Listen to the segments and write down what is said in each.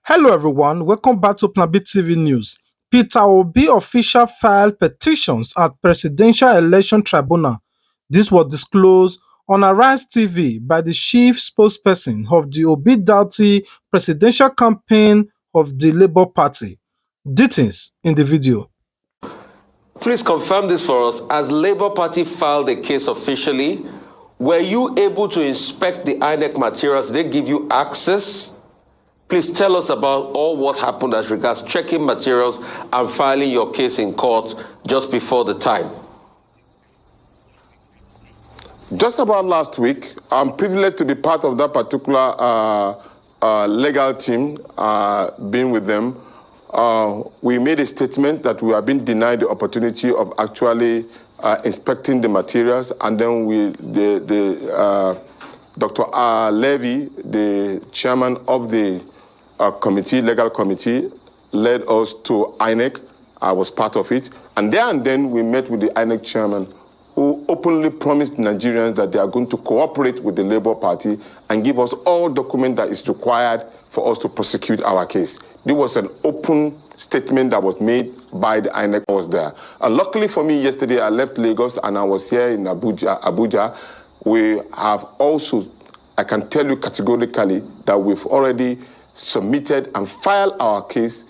Hello everyone, welcome back to Plan B TV News. Peter Obi official filed petitions at Presidential Election Tribunal. This was disclosed on Arise TV by the chief spokesperson of the Obi Doughty presidential campaign of the Labour Party. Details in the video. Please confirm this for us. As Labour Party filed the case officially, were you able to inspect the Inec materials? Did they give you access? Please tell us about all what happened as regards checking materials and filing your case in court just before the time. Just about last week, I'm privileged to be part of that particular legal team, being with them. We made a statement that we have been denied the opportunity of actually inspecting the materials, and then Dr. Levy, the chairman of the legal committee, led us to Inec. I was part of it, and then we met with the Inec chairman, who openly promised Nigerians that they are going to cooperate with the Labour Party and give us all document that is required for us to prosecute our case. There was an open statement that was made by the Inec. I was there. Luckily for me, yesterday I left Lagos and I was here in Abuja. We have also, I can tell you categorically that we've already submitted and filed our case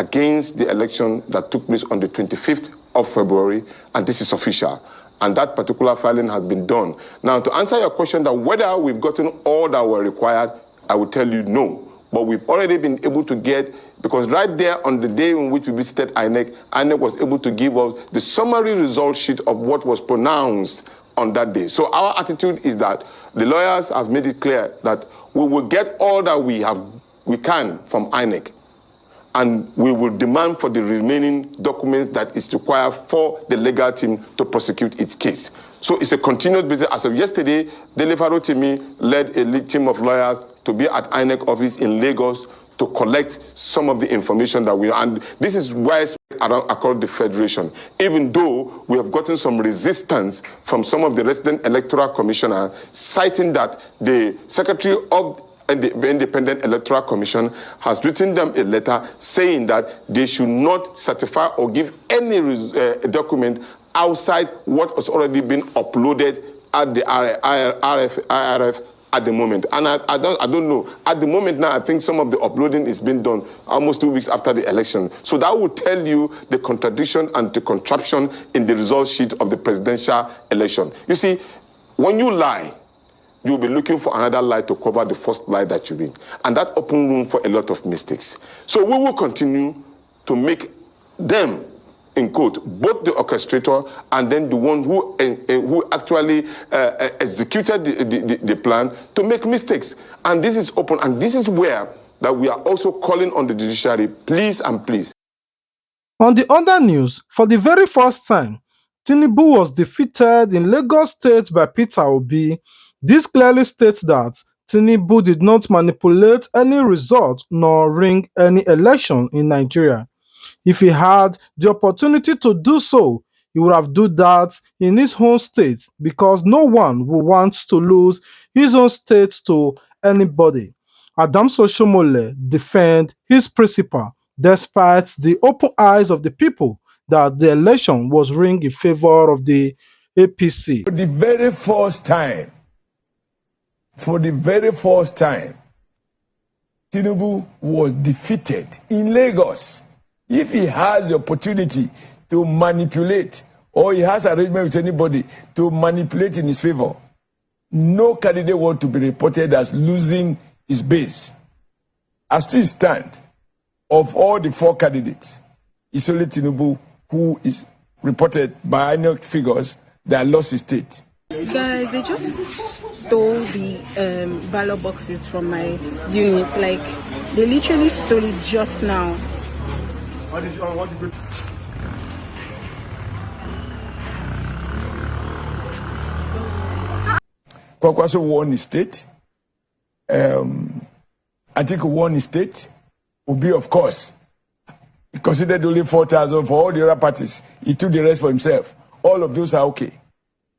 against the election that took place on the 25th of February, and this is official. And that particular filing has been done. Now, to answer your question that whether we've gotten all that were required, I will tell you no. But we've already been able to get, because right there on the day in which we visited INEC, INEC was able to give us the summary result sheet of what was pronounced on that day. So our attitude is that the lawyers have made it clear that we will get all that we can from INEC, and we will demand for the remaining documents that is required for the legal team to prosecute its case. So it's a continuous business. As of yesterday, Delefaro Timi led a lead team of lawyers to be at INEC office in Lagos to collect some of the information that and this is widespread across the Federation, even though we have gotten some resistance from some of the resident electoral commissioners, citing that the Secretary of the Independent Electoral Commission has written them a letter saying that they should not certify or give any document outside what has already been uploaded at the IRF at the moment. And I don't know. At the moment now, I think some of the uploading is being done almost 2 weeks after the election. So that will tell you the contradiction and the contraption in the result sheet of the presidential election. You see, when you lie, you'll be looking for another lie to cover the first lie that you read. And that opens room for a lot of mistakes. So we will continue to make them, in quote, both the orchestrator and then the one who actually executed the plan, to make mistakes. And this is open, and this is where that we are also calling on the judiciary, please and please. On the other news, for the very first time, Tinubu was defeated in Lagos State by Peter Obi. This clearly states that Tinubu did not manipulate any result nor rig any election in Nigeria. If he had the opportunity to do so, he would have done that in his own state, because no one would want to lose his own state to anybody. Adams Oshomole defend his principle despite the open eyes of the people that the election was rigged in favor of the APC. For the very first time, Tinubu was defeated in Lagos. If he has the opportunity to manipulate, or he has arrangement with anybody to manipulate in his favor, no candidate wants to be reported as losing his base. As things stand, of all the 4 candidates, it's only Tinubu who is reported by INEC figures that lost his state. Guys, they just stole the ballot boxes from my unit. Like, they literally stole it just now. What did you Kwakwaso won his state. Atiku won his state. Obi, of course, he considered only 4,000 for all the other parties. He took the rest for himself. All of those are okay.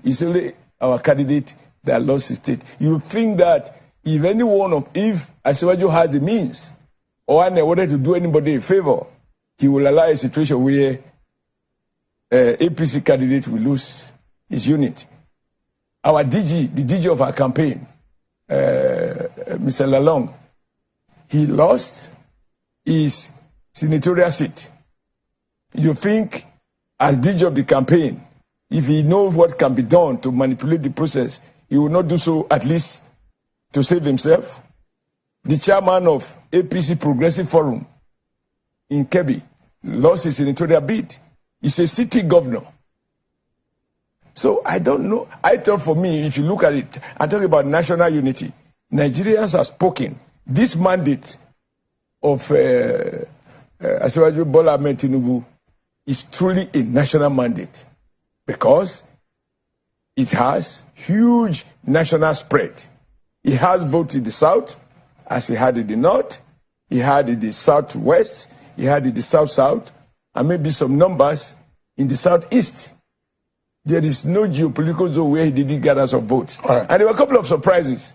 It's only our candidate that lost his state. You think that if Asiwaju has the means or INEC wanted to do anybody a favor, he will allow a situation where APC candidate will lose his unit. Our DG, the DG of our campaign, Mr. Lalong, he lost his senatorial seat. You think, as DG of the campaign, if he knows what can be done to manipulate the process, he will not do so at least to save himself? The chairman of APC Progressive Forum in Kebbi lost his senatorial bid. He's a city governor. So I don't know. I thought for me, if you look at it, I'm talking about national unity. Nigerians have spoken. This mandate of Asiwaju Bola Ahmed Tinubu is truly a national mandate because it has huge national spread. It has votes in the south, as he had in the north, he had in the southwest, he had in the south-south, and maybe some numbers in the southeast. There is no geopolitical zone where he didn't gather some votes. Right. And there were a couple of surprises.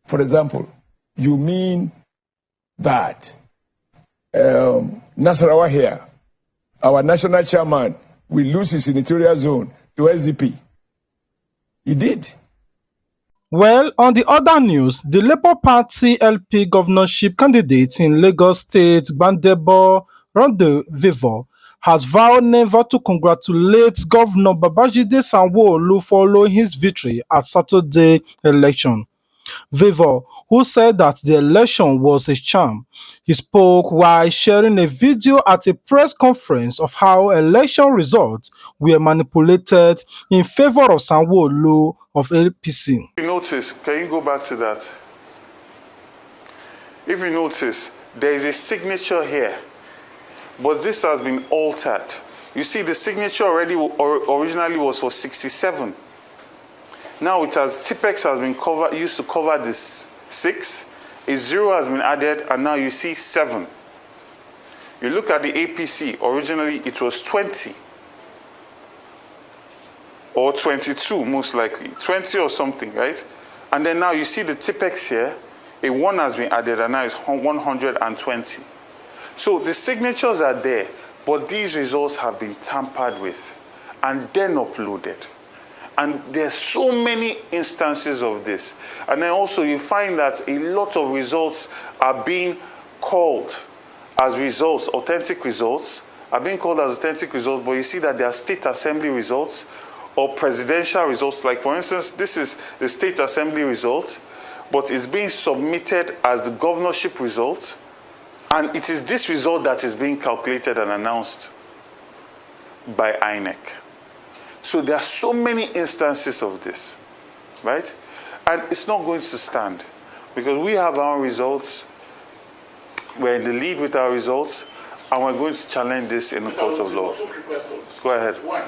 For example, you mean that Nasarawa here, our national chairman, will lose his senatorial zone to SDP? He did. Well, on the other news, the Labour Party LP governorship candidate in Lagos State, Gbadebo Randevivor, has vowed never to congratulate Governor Babajide Sanwo-Olu following his victory at Saturday's election. Vivor, who said that the election was a sham, he spoke while sharing a video at a press conference of how election results were manipulated in favor of Sanwo-Olu of APC. If you notice, can you go back to that? If you notice, there is a signature here, but this has been altered. You see, the signature originally was for 67. Now it has, Tipex has been used to cover this 6. A 0 has been added, and now you see 7. You look at the APC, originally it was 20. Or 22, most likely. 20 or something, right? And then now you see the Tipex here, a 1 has been added, and now it's 120. So the signatures are there, but these results have been tampered with and then uploaded. And there's so many instances of this. And then also you find that a lot of results are being called as results, authentic results, are being called as authentic results, but you see that they are state assembly results or presidential results. Like for instance, this is the state assembly result, but it's being submitted as the governorship result. And it is this result that is being calculated and announced by Inec. So there are so many instances of this, right? And it's not going to stand because we have our results. We're in the lead with our results, and we're going to challenge this in the court of law. Go ahead. One,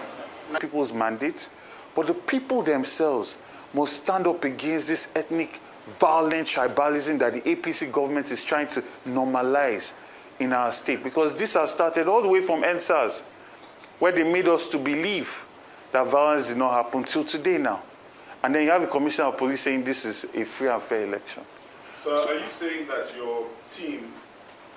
people's mandate, but the people themselves must stand up against this ethnic violent tribalism that the APC government is trying to normalize in our state, because this has started all the way from NSAS, where they made us to believe that violence did not happen till today now. And then you have a commissioner of police saying this is a free and fair election. So are you saying that your team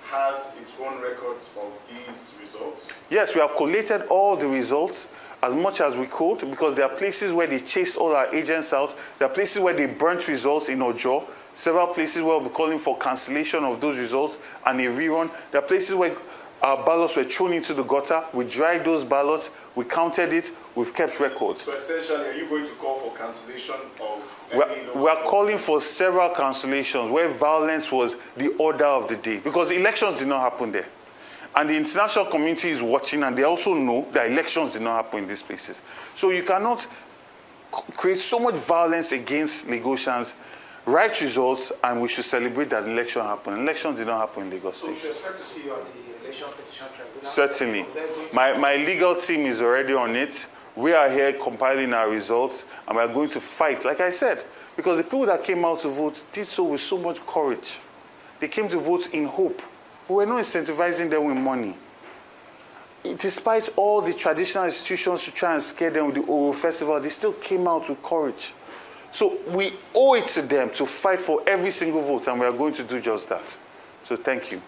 has its own records of these results? Yes, we have collated all the results as much as we could, because there are places where they chased all our agents out. There are places where they burnt results in Ojo. Several places where we're calling for cancellation of those results and a rerun. There are places where our ballots were thrown into the gutter. We dried those ballots. We counted it. We've kept records. So essentially, are you going to call for cancellation of We are calling for several cancellations where violence was the order of the day, because elections did not happen there. And the international community is watching, and they also know that elections did not happen in these places. So you cannot create so much violence against Lagosians, write results, and we should celebrate that election happened. Elections did not happen in Lagos State. So we should expect to see you at the election petition tribunal? Certainly. My legal team is already on it. We are here compiling our results, and we are going to fight, like I said, because the people that came out to vote did so with so much courage. They came to vote in hope. We were not incentivizing them with money. Despite all the traditional institutions to try and scare them with the Oro Festival, they still came out with courage. So we owe it to them to fight for every single vote, and we are going to do just that. So thank you.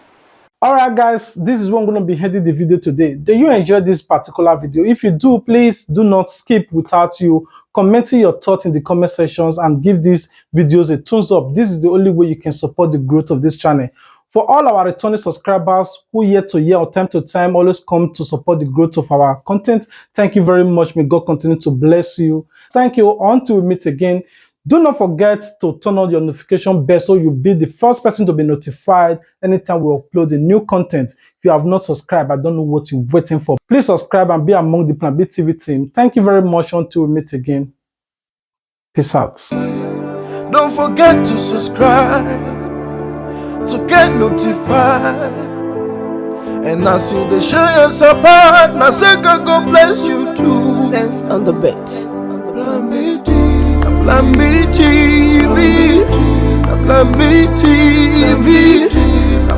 Alright guys, this is what I'm going to be ending the video today. Do you enjoy this particular video? If you do, please do not skip without you commenting your thoughts in the comment sections and give these videos a thumbs up. This is the only way you can support the growth of this channel. For all our returning subscribers who year to year or time to time always come to support the growth of our content, thank you very much. May God continue to bless you. Thank you. Until we meet again, do not forget to turn on your notification bell so you'll be the first person to be notified anytime we upload a new content. If you have not subscribed, I don't know what you're waiting for. Please subscribe and be among the Plan B TV team. Thank you very much. Until we meet again. Peace out. Don't forget to subscribe to get notified. And as you the share your support, now say God bless you too. Sense on the bed. Plan B TV, Plan B TV,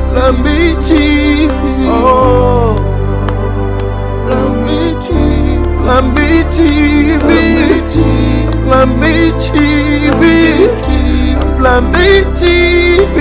Plan B TV. Oh, Plan B TV, Plan B TV, Plan B TV, Plan B TV.